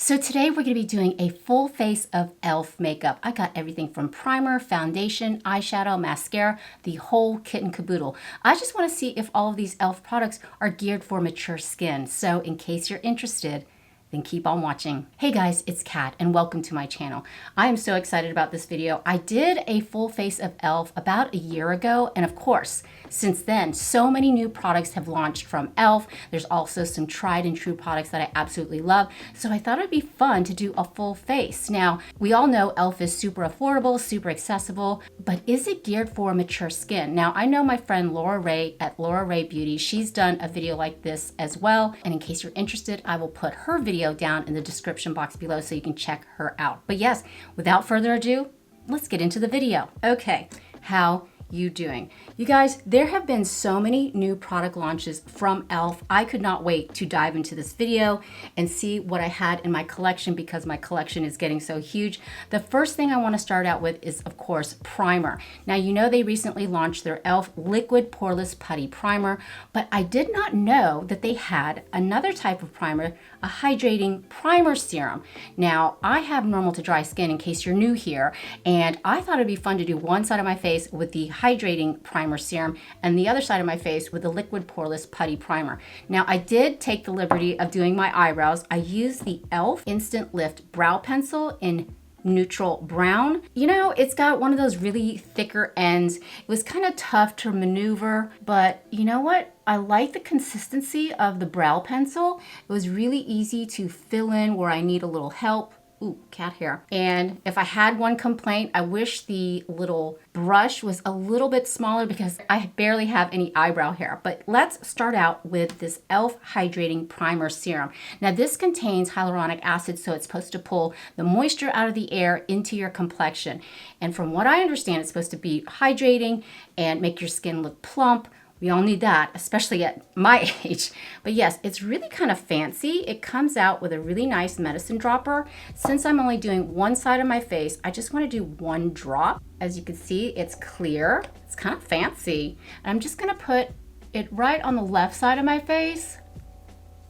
So today we're going to be doing a full face of e.l.f. makeup. I got everything from primer, foundation, eyeshadow, mascara, the whole kit and caboodle. I just want to see if all of these e.l.f. products are geared for mature skin. So in case you're interested, then keep on watching. Hey guys, it's Kat and welcome to my channel. I am so excited about this video. I did a full face of e.l.f. about a year ago, and of course, since then, so many new products have launched from e.l.f. There's also some tried and true products that I absolutely love, so I thought it'd be fun to do a full face. Now, we all know e.l.f. is super affordable, super accessible, but is it geared for mature skin? Now, I know my friend Laura Rae at Rae Beauty, she's done a video like this as well, and in case you're interested, I will put her video down in the description box below so you can check her out. But yes, without further ado, let's get into the video. Okay, how you doing? You guys, there have been so many new product launches from e.l.f. I could not wait to dive into this video and see what I had in my collection because my collection is getting so huge. The first thing I want to start out with is, of course, primer. Now, you know they recently launched their e.l.f. Liquid Poreless Putty Primer, but I did not know that they had another type of primer, a hydrating primer serum. Now, I have normal to dry skin in case you're new here, and I thought it'd be fun to do one side of my face with the hydrating primer serum and the other side of my face with the liquid poreless putty primer. Now, I did take the liberty of doing my eyebrows. I used the e.l.f. Instant Lift Brow Pencil in neutral brown. You know, it's got one of those really thicker ends. It was kind of tough to maneuver, but you know what? I like the consistency of the brow pencil. It was really easy to fill in where I need a little help. Ooh, cat hair. And if I had one complaint, I wish the little brush was a little bit smaller because I barely have any eyebrow hair. But let's start out with this e.l.f. Hydrating Primer Serum. Now this contains hyaluronic acid, so it's supposed to pull the moisture out of the air into your complexion. And from what I understand, it's supposed to be hydrating and make your skin look plump. We all need that, especially at my age. But yes, it's really kind of fancy. It comes out with a really nice medicine dropper. Since I'm only doing one side of my face, I just want to do one drop. As you can see, it's clear. It's kind of fancy. And I'm just going to put it right on the left side of my face.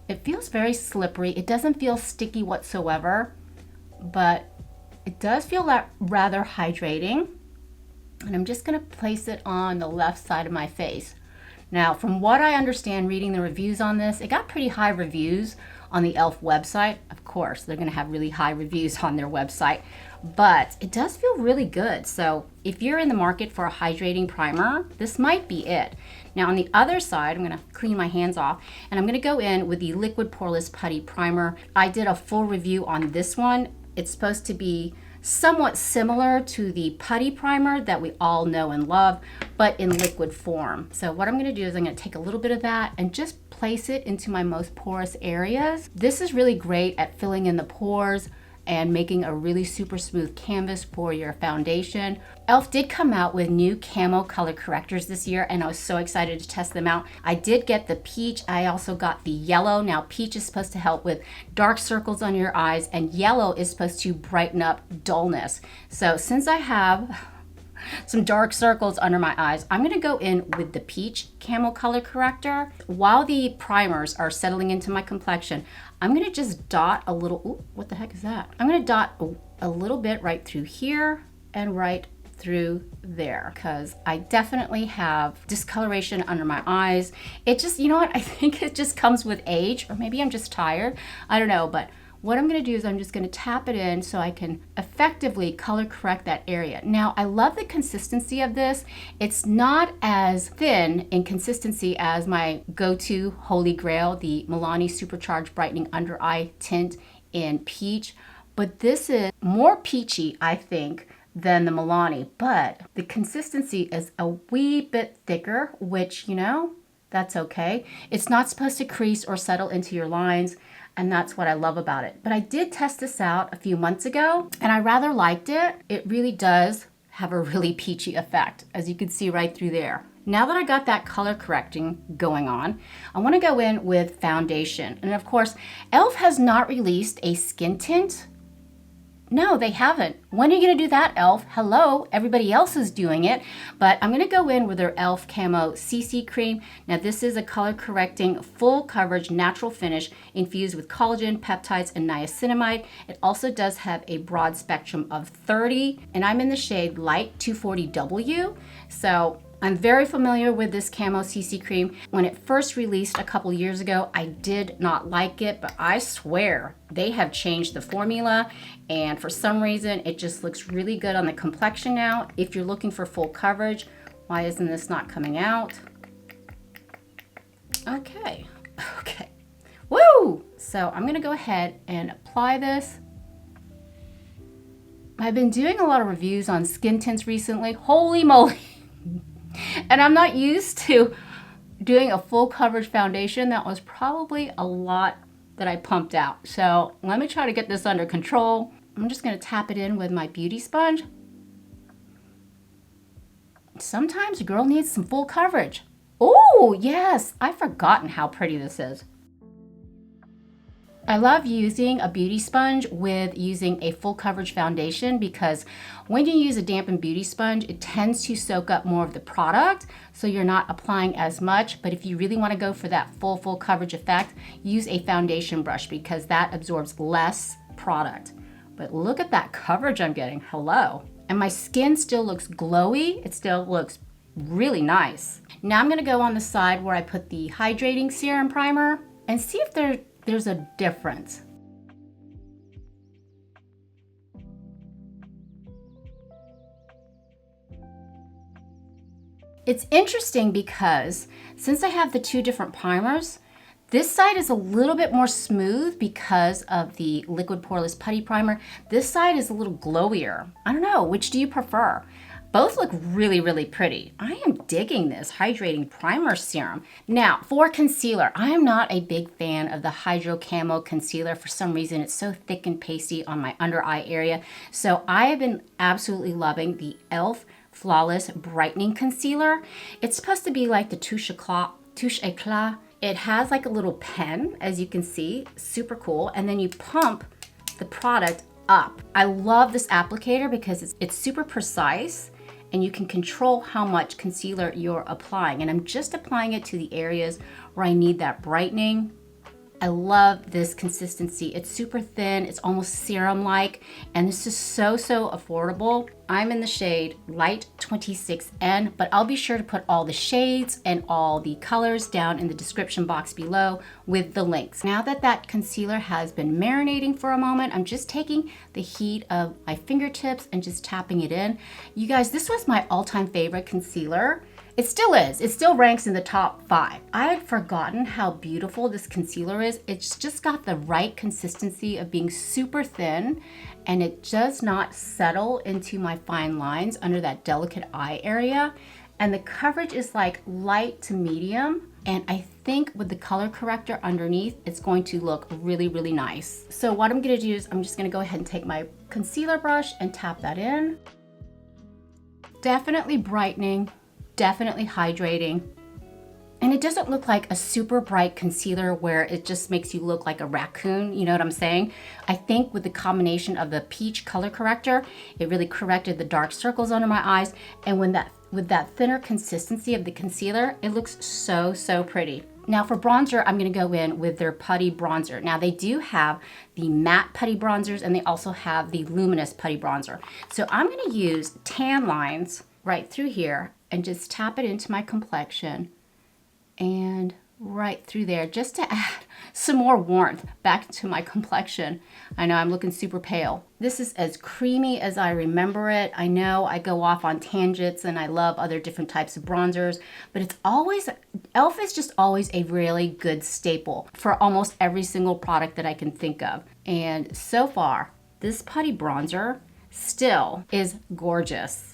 It feels very slippery. It doesn't feel sticky whatsoever, but it does feel rather hydrating. And I'm just going to place it on the left side of my face. Now, from what I understand reading the reviews on this, it got pretty high reviews on the e.l.f. website. Of course, they're going to have really high reviews on their website, but it does feel really good. So if you're in the market for a hydrating primer, this might be it. Now, on the other side, I'm going to clean my hands off, and I'm going to go in with the Liquid Poreless Putty Primer. I did a full review on this one. It's supposed to be somewhat similar to the putty primer that we all know and love, but in liquid form. So what I'm going to do is I'm going to take a little bit of that and just place it into my most porous areas. This is really great at filling in the pores and making a really super smooth canvas for your foundation. e.l.f. did come out with new camo color correctors this year, and I was so excited to test them out. I did get the peach. I also got the yellow. Now, peach is supposed to help with dark circles on your eyes, and yellow is supposed to brighten up dullness. So since I have some dark circles under my eyes, I'm going to go in with the peach camo color corrector. While the primers are settling into my complexion, I'm going to just dot a little, ooh, what the heck is that? I'm going to dot a little bit right through here and right through there because I definitely have discoloration under my eyes. It just, you know what? I think it just comes with age, or maybe I'm just tired. I don't know, but what I'm going to do is I'm just going to tap it in so I can effectively color correct that area. Now, I love the consistency of this. It's not as thin in consistency as my go-to holy grail, the Milani Supercharged Brightening Under Eye Tint in Peach, but this is more peachy, I think, than the Milani, but the consistency is a wee bit thicker, which, you know, that's okay. It's not supposed to crease or settle into your lines, and that's what I love about it. But I did test this out a few months ago, and I rather liked it. It really does have a really peachy effect, as you can see right through there. Now that I got that color correcting going on, I want to go in with foundation. And of course, e.l.f. has not released a skin tint. No, they haven't. When are you gonna do that, e.l.f.? Hello, everybody else is doing it, but I'm gonna go in with their e.l.f. Camo CC Cream. Now this is a color correcting, full coverage, natural finish infused with collagen, peptides, and niacinamide. It also does have a broad spectrum of 30, and I'm in the shade Light 240W. So I'm very familiar with this Camo CC Cream. When it first released a couple years ago, I did not like it, but I swear they have changed the formula, and for some reason, it just looks really good on the complexion now. If you're looking for full coverage, why isn't this not coming out? Okay, okay. Woo! So I'm gonna go ahead and apply this. I've been doing a lot of reviews on skin tints recently. Holy moly! And I'm not used to doing a full coverage foundation. That was probably a lot that I pumped out. So let me try to get this under control. I'm just gonna tap it in with my beauty sponge. Sometimes a girl needs some full coverage. Oh, yes, I've forgotten how pretty this is. I love using a beauty sponge with using a full coverage foundation because when you use a dampened beauty sponge, it tends to soak up more of the product, so you're not applying as much. But if you really want to go for that full coverage effect, use a foundation brush because that absorbs less product. But look at that coverage I'm getting. Hello. And my skin still looks glowy. It still looks really nice. Now I'm going to go on the side where I put the Hydrating Serum Primer and see if there's a difference. It's interesting because since I have the two different primers, this side is a little bit more smooth because of the Liquid Poreless Putty Primer. This side is a little glowier. I don't know, which do you prefer? Both look really, really pretty. I am digging this Hydrating Primer Serum. Now, for concealer, I am not a big fan of the Hydro Camo Concealer. For some reason, it's so thick and pasty on my under eye area. So I have been absolutely loving the e.l.f. Flawless Brightening Concealer. It's supposed to be like the Touche Eclat. It has like a little pen, as you can see, super cool. And then you pump the product up. I love this applicator because it's super precise and you can control how much concealer you're applying. And I'm just applying it to the areas where I need that brightening. I love this consistency. It's super thin, it's almost serum-like, and this is so affordable. I'm in the shade Light 26N, but I'll be sure to put all the shades and all the colors down in the description box below with the links. Now that that concealer has been marinating for a moment, I'm just taking the heat of my fingertips and just tapping it in. You guys, this was my all-time favorite concealer. It still is. It still ranks in the top 5. I had forgotten how beautiful this concealer is. It's just got the right consistency of being super thin, and it does not settle into my fine lines under that delicate eye area. And the coverage is like light to medium. And I think with the color corrector underneath, it's going to look really, really nice. So what I'm gonna do is I'm just gonna go ahead and take my concealer brush and tap that in. Definitely brightening. Definitely hydrating. And it doesn't look like a super bright concealer where it just makes you look like a raccoon, you know what I'm saying? I think with the combination of the peach color corrector, it really corrected the dark circles under my eyes. And with that thinner consistency of the concealer, it looks so pretty. Now for bronzer, I'm gonna go in with their Putty Bronzer. Now they do have the matte Putty Bronzers and they also have the luminous Putty Bronzer. So I'm gonna use tan lines right through here and just tap it into my complexion and right through there just to add some more warmth back to my complexion. I know I'm looking super pale. This is as creamy as I remember it. I know I go off on tangents and I love other different types of bronzers, but it's always, e.l.f. is just always a really good staple for almost every single product that I can think of. And so far, this Putty Bronzer still is gorgeous.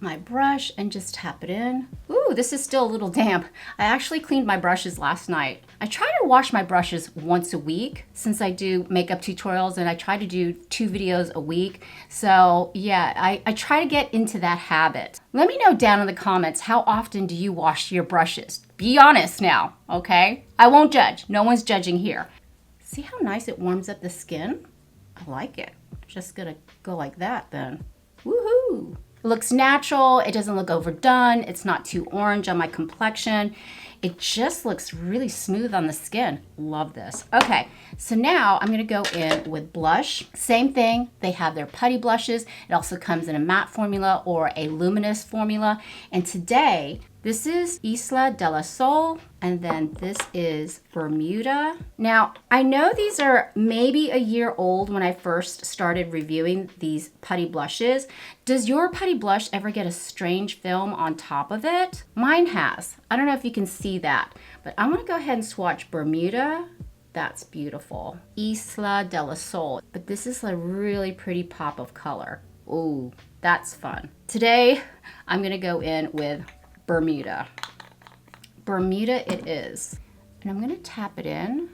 My brush and just tap it in. Ooh, this is still a little damp. I actually cleaned my brushes last night. I try to wash my brushes once a week since I do makeup tutorials and I try to do 2 videos a week. So yeah, I try to get into that habit. Let me know down in the comments, how often do you wash your brushes? Be honest now, okay? I won't judge. No one's judging here. See how nice it warms up the skin? I like it. just gonna go like that then. Woohoo! It looks natural, it doesn't look overdone, it's not too orange on my complexion. It just looks really smooth on the skin. Love this. Okay, so now I'm gonna go in with blush. Same thing, they have their putty blushes. It also comes in a matte formula or a luminous formula. And today, this is Isla de la Sol, and then this is Bermuda. Now, I know these are maybe a year old when I first started reviewing these putty blushes. Does your putty blush ever get a strange film on top of it? Mine has. I don't know if you can see that, but I'm gonna go ahead and swatch Bermuda. That's beautiful. Isla de la Sol, but this is a really pretty pop of color. Ooh, that's fun. Today, I'm gonna go in with Bermuda. Bermuda it is. And I'm gonna tap it in.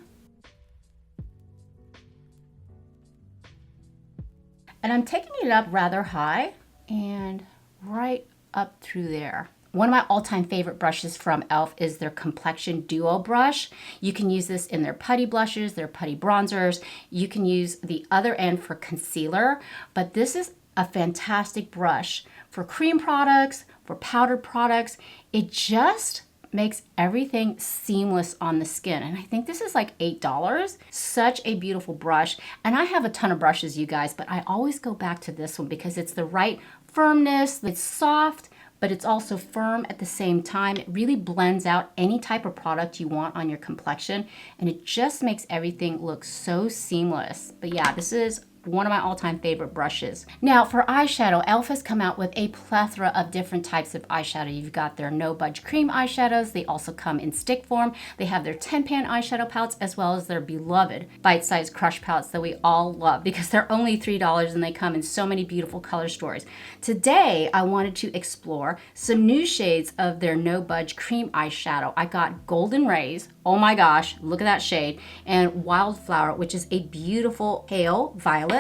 And I'm taking it up rather high and right up through there. One of my all-time favorite brushes from e.l.f. is their Complexion Duo brush. You can use this in their putty blushes, their putty bronzers. You can use the other end for concealer, but this is a fantastic brush for cream products, for powdered products. It just makes everything seamless on the skin. And I think this is like $8. Such a beautiful brush. And I have a ton of brushes, you guys, but I always go back to this one because it's the right firmness. It's soft, but it's also firm at the same time. It really blends out any type of product you want on your complexion, and it just makes everything look so seamless. But yeah, this is one of my all-time favorite brushes. Now for eyeshadow, e.l.f. has come out with a plethora of different types of eyeshadow. You've got their No Budge Cream eyeshadows. They also come in stick form. They have their 10-pan eyeshadow palettes as well as their beloved bite-sized crush palettes that we all love because they're only $3 and they come in so many beautiful color stories. Today, I wanted to explore some new shades of their No Budge Cream eyeshadow. I got Golden Rays. Oh my gosh, look at that shade. And Wildflower, which is a beautiful pale violet.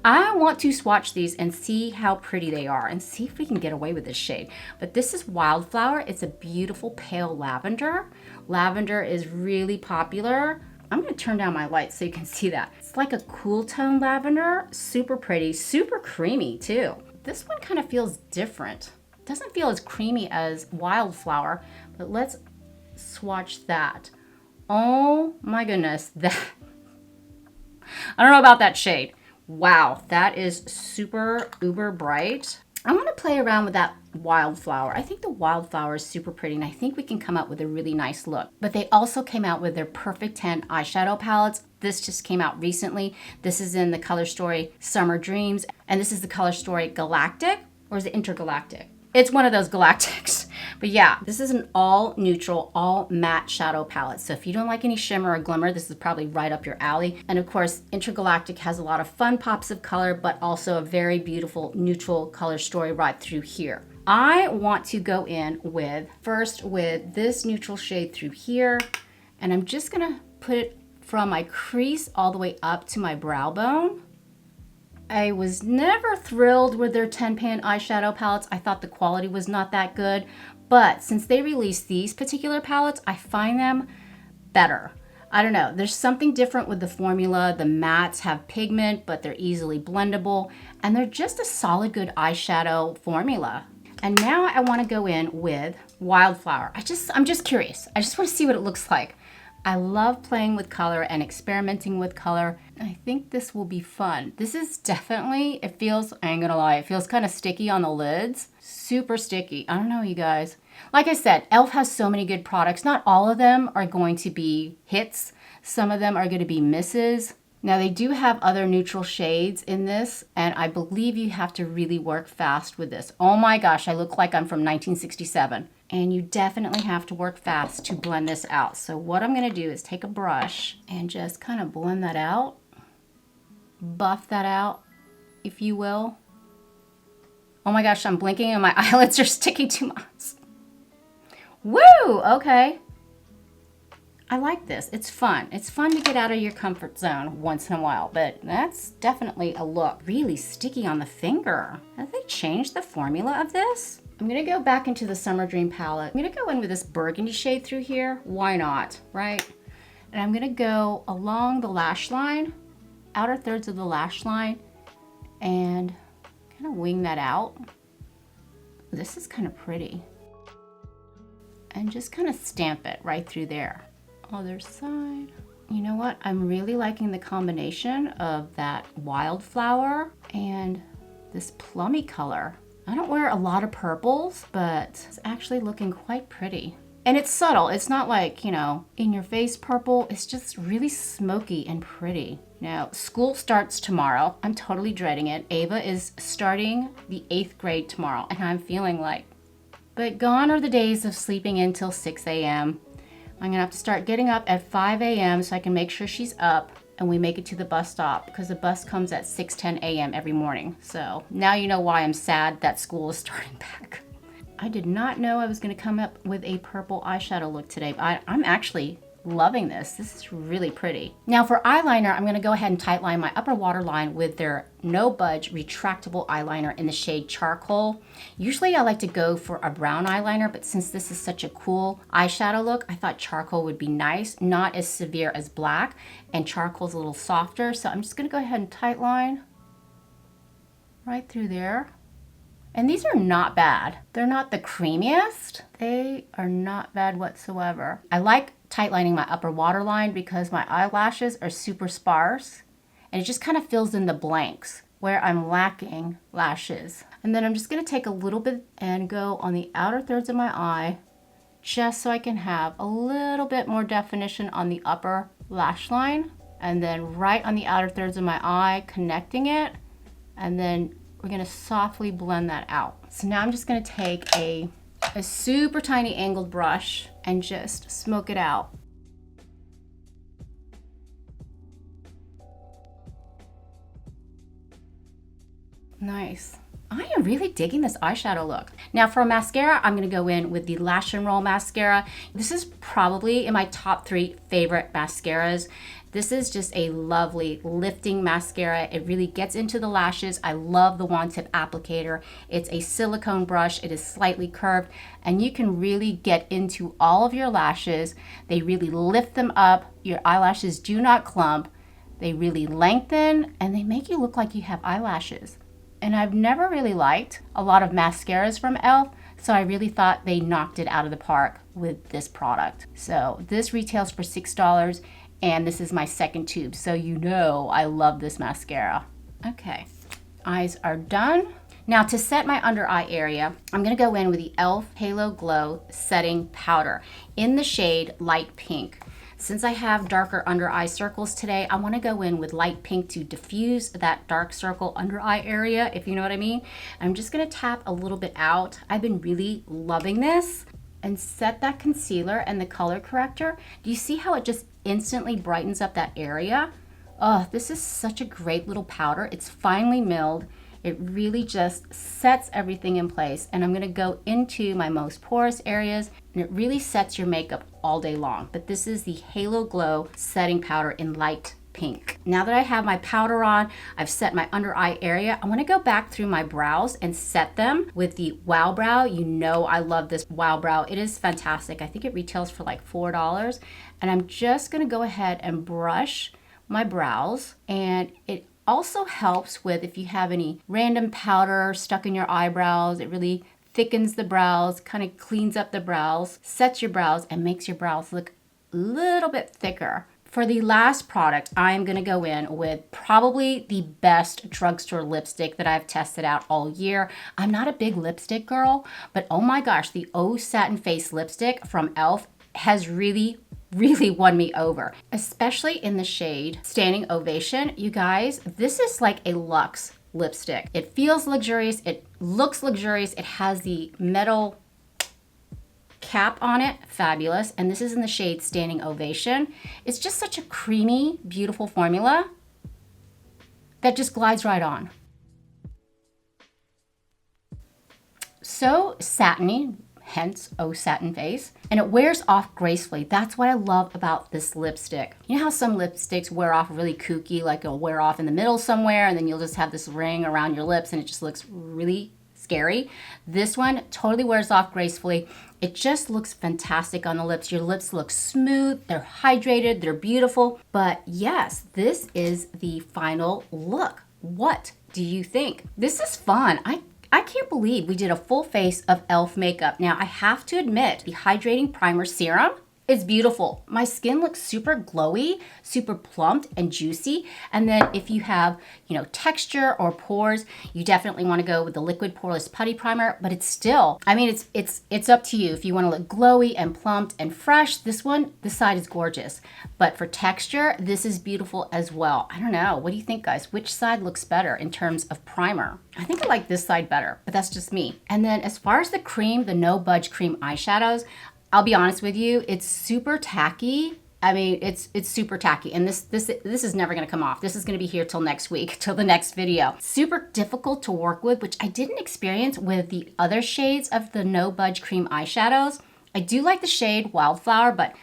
I want to swatch these and see how pretty they are and see if we can get away with this shade. But this is Wildflower. It's a beautiful pale lavender. Lavender is really popular. I'm gonna turn down my lights so you can see that. It's like a cool tone lavender, super pretty, super creamy too. This one kind of feels different. It doesn't feel as creamy as Wildflower, but let's swatch that. Oh my goodness, I don't know about that shade. Wow, that is super uber bright. I'm gonna play around with that Wildflower. I think the Wildflower is super pretty and I think we can come up with a really nice look. But they also came out with their Perfect 10 eyeshadow palettes. This just came out recently. This is in the color story Summer Dreams, and this is the color story Galactic, or is it Intergalactic? It's one of those galactics. But yeah, this is an all neutral, all matte shadow palette. So if you don't like any shimmer or glimmer, this is probably right up your alley. And of course, Intergalactic has a lot of fun pops of color, but also a very beautiful neutral color story right through here. I want to go in first with this neutral shade through here. And I'm just gonna put it from my crease all the way up to my brow bone. I was never thrilled with their 10-pan eyeshadow palettes. I thought the quality was not that good, but since they released these particular palettes, I find them better. I don't know, there's something different with the formula. The mattes have pigment, but they're easily blendable, and they're just a solid good eyeshadow formula. And now I wanna go in with Wildflower. I'm just curious. I just wanna see what it looks like. I love playing with color and experimenting with color. I think this will be fun. This is definitely, it feels, I ain't gonna lie, it feels kind of sticky on the lids. Super sticky. I don't know, you guys. Like I said, e.l.f. has so many good products. Not all of them are going to be hits. Some of them are going to be misses. Now they do have other neutral shades in this, and I believe you have to really work fast with this. Oh my gosh, I look like I'm from 1967. And you definitely have to work fast to blend this out. So what I'm gonna do is take a brush and just kind of blend that out, buff that out, if you will. Oh my gosh, I'm blinking and my eyelids are sticking to my eyes. Woo, okay. I like this, it's fun. It's fun to get out of your comfort zone once in a while, but that's definitely a look. Really sticky on the finger. Have they changed the formula of this? I'm gonna go back into the Summer Dream palette. I'm gonna go in with this burgundy shade through here. Why not, right? And I'm gonna go along the lash line, outer thirds of the lash line, and kind of wing that out. This is kind of pretty. And just kind of stamp it right through there. Other side. You know what? I'm really liking the combination of that wildflower and this plummy color. I don't wear a lot of purples, but it's actually looking quite pretty. And it's subtle. It's not like, you know, in your face purple. It's just really smoky and pretty. Now, school starts tomorrow. I'm totally dreading it. Ava is starting the 8th grade tomorrow, and I'm feeling like, but gone are the days of sleeping until 6 a.m. I'm gonna have to start getting up at 5 a.m. so I can make sure she's up and we make it to the bus stop, because the bus comes at 6:10 a.m. every morning. So now you know why I'm sad that school is starting back. I did not know I was gonna come up with a purple eyeshadow look today, but I'm actually loving this. This is really pretty. Now for eyeliner, I'm gonna go ahead and tightline my upper waterline with their No Budge retractable eyeliner in the shade Charcoal. Usually I like to go for a brown eyeliner, but since this is such a cool eyeshadow look, I thought Charcoal would be nice, not as severe as black, and Charcoal's a little softer. So I'm just gonna go ahead and tightline right through there. And these are not bad. They're not the creamiest. They are not bad whatsoever. I like tightlining my upper waterline because my eyelashes are super sparse and it just kind of fills in the blanks where I'm lacking lashes. And then I'm just gonna take a little bit and go on the outer thirds of my eye just so I can have a little bit more definition on the upper lash line. And then right on the outer thirds of my eye, connecting it, and then we're gonna softly blend that out. So now I'm just gonna take a super tiny angled brush and just smoke it out. Nice. I am really digging this eyeshadow look. Now for a mascara, I'm gonna go in with the Lash and Roll mascara. This is probably in my top 3 favorite mascaras. This is just a lovely lifting mascara. It really gets into the lashes. I love the wand tip applicator. It's a silicone brush. It is slightly curved, and you can really get into all of your lashes. They really lift them up. Your eyelashes do not clump. They really lengthen, and they make you look like you have eyelashes. And I've never really liked a lot of mascaras from e.l.f., so I really thought they knocked it out of the park with this product. So this retails for $6, and this is my second tube, so you know I love this mascara. Okay, eyes are done. Now to set my under eye area, I'm gonna go in with the e.l.f. Halo Glow Setting Powder in the shade Light Pink. Since I have darker under eye circles today, I wanna go in with light pink to diffuse that dark circle under eye area, if you know what I mean. I'm just gonna tap a little bit out. I've been really loving this. And set that concealer and the color corrector. Do you see how it just instantly brightens up that area? Oh, this is such a great little powder. It's finely milled. It really just sets everything in place. And I'm gonna go into my most porous areas, and it really sets your makeup all day long. But this is the Halo Glow Setting Powder in Light Pink. Now that I have my powder on, I've set my under eye area. I want to go back through my brows and set them with the Wow Brow. You know I love this Wow Brow. It is fantastic. I think it retails for like $4. And I'm just going to go ahead and brush my brows. And it also helps with if you have any random powder stuck in your eyebrows. It really thickens the brows, kind of cleans up the brows, sets your brows, and makes your brows look a little bit thicker. For the last product, I'm gonna go in with probably the best drugstore lipstick that I've tested out all year. I'm not a big lipstick girl, but oh my gosh, the O Satin Face lipstick from e.l.f. has really won me over, especially in the shade Standing Ovation. You guys, this is like a luxe lipstick. It feels luxurious, it looks luxurious, it has the metal cap on it, fabulous. And this is in the shade Standing Ovation. It's just such a creamy, beautiful formula that just glides right on. So satiny, hence O Satin Face, and it wears off gracefully. That's what I love about this lipstick. You know how some lipsticks wear off really kooky, like it'll wear off in the middle somewhere, and then you'll just have this ring around your lips and it just looks really scary. This one totally wears off gracefully. It just looks fantastic on the lips. Your lips look smooth, they're hydrated, they're beautiful. But yes, this is the final look. What do you think? This is fun. I can't believe we did a full face of e.l.f. makeup. Now, I have to admit, the Hydrating Primer Serum is beautiful. My skin looks super glowy, super plumped and juicy. And then if you have, texture or pores, you definitely want to go with the liquid poreless putty primer, but it's still, I mean, it's up to you. If you want to look glowy and plumped and fresh, this side is gorgeous. But for texture, this is beautiful as well. I don't know. What do you think, guys? Which side looks better in terms of primer? I think I like this side better, but that's just me. And then as far as the cream, the No Budge Cream eyeshadows, I'll be honest with you, it's super tacky. I mean, it's super tacky, and this is never gonna come off. This is gonna be here till next week, till the next video. Super difficult to work with, which I didn't experience with the other shades of the No Budge Cream eyeshadows. I do like the shade Wildflower, but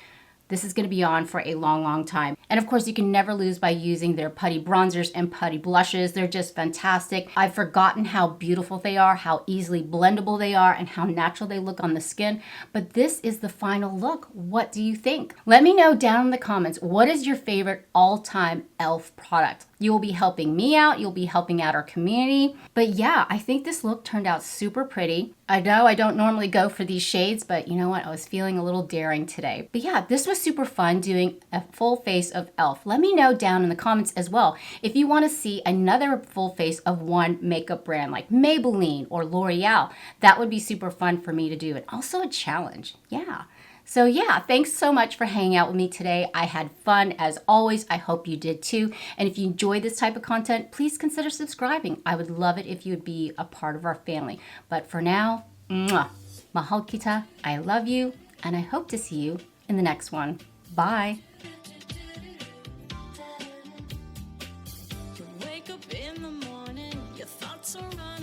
this is going to be on for a long, long time. And of course, you can never lose by using their Putty Bronzers and Putty Blushes. They're just fantastic. I've forgotten how beautiful they are, how easily blendable they are, and how natural they look on the skin. But this is the final look. What do you think? Let me know down in the comments, what is your favorite all-time e.l.f. product? You will be helping me out. You'll be helping out our community. But yeah, I think this look turned out super pretty. I know I don't normally go for these shades, but you know what? I was feeling a little daring today. But yeah, this was super fun doing a full face of e.l.f. Let me know down in the comments as well if you want to see another full face of one makeup brand like Maybelline or L'Oreal. That would be super fun for me to do, and also a challenge. Yeah. So yeah, thanks so much for hanging out with me today. I had fun as always. I hope you did too. And if you enjoy this type of content, please consider subscribing. I would love it if you would be a part of our family. But for now, mahal kita, I love you, and I hope to see you in the next one. Bye. You wake up in the morning, your thoughts are running.